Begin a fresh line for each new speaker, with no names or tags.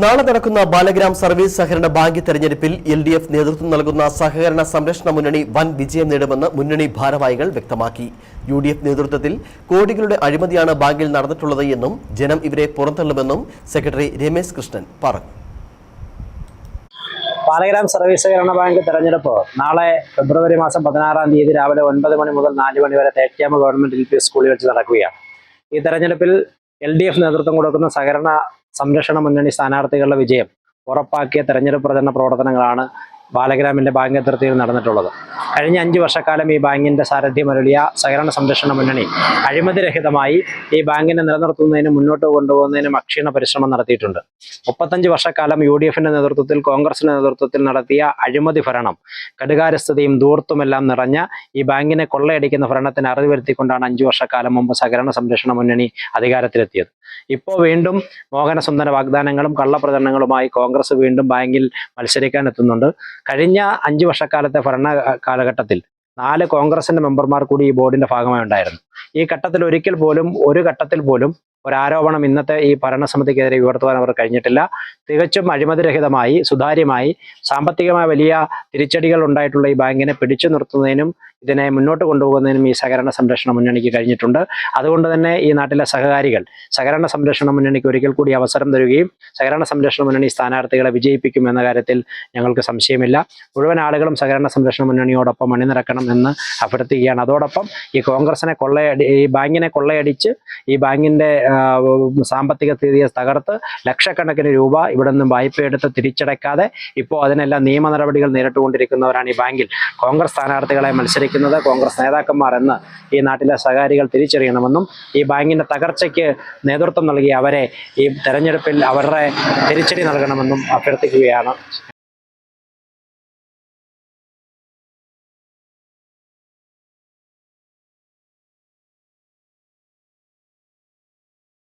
നാളെ നടക്കുന്ന ബാലഗ്രാം സർവീസ് സഹകരണ ബാങ്ക് തെരഞ്ഞെടുപ്പിൽ LDF നേതൃത്വം നൽകുന്ന സഹകരണ സംരക്ഷണ മുന്നണി വൻ വിജയം നേടുമെന്ന് മുന്നണി ഭാരവാഹികൾ വ്യക്തമാക്കി. UDF നേതൃത്വത്തിൽ കോടികളുടെ അഴിമതിയാണ് ബാങ്കിൽ നടന്നിട്ടുള്ളത് എന്നും ജനം ഇവരെ പുറന്തള്ളുമെന്നും സെക്രട്ടറി രമേശ് കൃഷ്ണൻ പറഞ്ഞു.
ബാലഗ്രാം സർവീസ് സഹകരണ ബാങ്ക് തെരഞ്ഞെടുപ്പ് നാളെ ഫെബ്രുവരി മാസം 16-ാം തീയതി രാവിലെ 9 മണി മുതൽ 4 മണി വരെ തേറ്റയാമ്പ് ഗവൺമെന്റ് LP സ്കൂളിൽ വെച്ച് നടക്കുകയാണ്. ഈ തെരഞ്ഞെടുപ്പിൽ LDF നേതൃത്വം കൊടുക്കുന്ന സഹകരണ സംരക്ഷണ മുന്നണി സ്ഥാനാർത്ഥികളുടെ വിജയം ഉറപ്പാക്കിയ തെരഞ്ഞെടുപ്പ് പ്രചരണ പ്രവർത്തനങ്ങളാണ് ബാലഗ്രാമിന്റെ ബാങ്ക് അതിർത്തിയിൽ നടന്നിട്ടുള്ളത്. കഴിഞ്ഞ 5 വർഷക്കാലം ഈ ബാങ്കിന്റെ സാരഥ്യമരുളിയ സഹകരണ സംരക്ഷണ മുന്നണി അഴിമതിരഹിതമായി ഈ ബാങ്കിനെ നിലനിർത്തുന്നതിനും മുന്നോട്ട് കൊണ്ടുപോകുന്നതിനും അക്ഷീണ പരിശ്രമം നടത്തിയിട്ടുണ്ട്. 35 വർഷക്കാലം UDFന്റെ നേതൃത്വത്തിൽ കോൺഗ്രസിന്റെ നേതൃത്വത്തിൽ നടത്തിയ അഴിമതി ഭരണം, കടുകാരസ്ഥതയും ധൂർത്തുമെല്ലാം നിറഞ്ഞ ഈ ബാങ്കിനെ കൊള്ളയടിക്കുന്ന ഭരണത്തിന് അറുതി വരുത്തിക്കൊണ്ടാണ് 5 വർഷക്കാലം മുമ്പ് സഹകരണ സംരക്ഷണ മുന്നണി അധികാരത്തിലെത്തിയത്. ഇപ്പോൾ വീണ്ടും മോഹനസുന്ദര വാഗ്ദാനങ്ങളും കള്ളപ്രചരണങ്ങളുമായി കോൺഗ്രസ് വീണ്ടും ബാങ്കിൽ മത്സരിക്കാൻ എത്തുന്നുണ്ട്. കഴിഞ്ഞ 5 വർഷക്കാലത്തെ ഭരണ കാലഘട്ടത്തിൽ 4 കോൺഗ്രസിന്റെ മെമ്പർമാർ കൂടി ഈ ബോർഡിന്റെ ഭാഗമായി ഉണ്ടായിരുന്നു. ഈ ഘട്ടത്തിൽ ഒരു ഘട്ടത്തിൽ പോലും ഒരാരോപണം ഇന്നത്തെ ഈ ഭരണസമിതിക്കെതിരെ ഉയർത്തുവാൻ അവർ കഴിഞ്ഞിട്ടില്ല. തികച്ചും അഴിമതിരഹിതമായി സുതാര്യമായി സാമ്പത്തികമായ വലിയ തിരിച്ചടികൾ ഉണ്ടായിട്ടുള്ള ഈ ബാങ്കിനെ പിടിച്ചു നിർത്തുന്നതിനും ഇതിനെ മുന്നോട്ട് കൊണ്ടുപോകുന്നതിനും ഈ സഹകരണ സംരക്ഷണ മുന്നണിക്ക് കഴിഞ്ഞിട്ടുണ്ട്. അതുകൊണ്ട് തന്നെ ഈ നാട്ടിലെ സഹകാരികൾ സഹകരണ സംരക്ഷണ മുന്നണിക്ക് ഒരിക്കൽ കൂടി അവസരം തരികയും സഹകരണ സംരക്ഷണ മുന്നണി സ്ഥാനാർത്ഥികളെ വിജയിപ്പിക്കും എന്ന കാര്യത്തിൽ ഞങ്ങൾക്ക് സംശയമില്ല. മുഴുവൻ ആളുകളും സഹകരണ സംരക്ഷണ മുന്നണിയോടൊപ്പം അണിനിരക്കണം എന്ന് അഭ്യർത്ഥിക്കുകയാണ്. അതോടൊപ്പം ഈ കോൺഗ്രസിനെ ഈ ബാങ്കിനെ കൊള്ളയടിച്ച് ഈ ബാങ്കിന്റെ സാമ്പത്തിക സ്ഥിതിയെ തകർത്ത് ലക്ഷക്കണക്കിന് രൂപ ഇവിടെ നിന്നും വായ്പയെടുത്ത് തിരിച്ചടയ്ക്കാതെ ഇപ്പോൾ അതിനെല്ലാം നിയമ നടപടികൾ നേരിട്ടുകൊണ്ടിരിക്കുന്നവരാണ് ഈ ബാങ്കിൽ കോൺഗ്രസ് സ്ഥാനാർത്ഥികളെ മത്സരിക്കുന്നത്. കോൺഗ്രസ് നേതാക്കന്മാർ എന്ന് ഈ നാട്ടിലെ സഹകാരികൾ തിരിച്ചറിയണമെന്നും ഈ ബാങ്കിന്റെ തകർച്ചയ്ക്ക് നേതൃത്വം നൽകി അവരെ ഈ തെരഞ്ഞെടുപ്പിൽ അവരുടെ തിരിച്ചടി നൽകണമെന്നും അഭ്യർത്ഥിക്കുകയാണ്.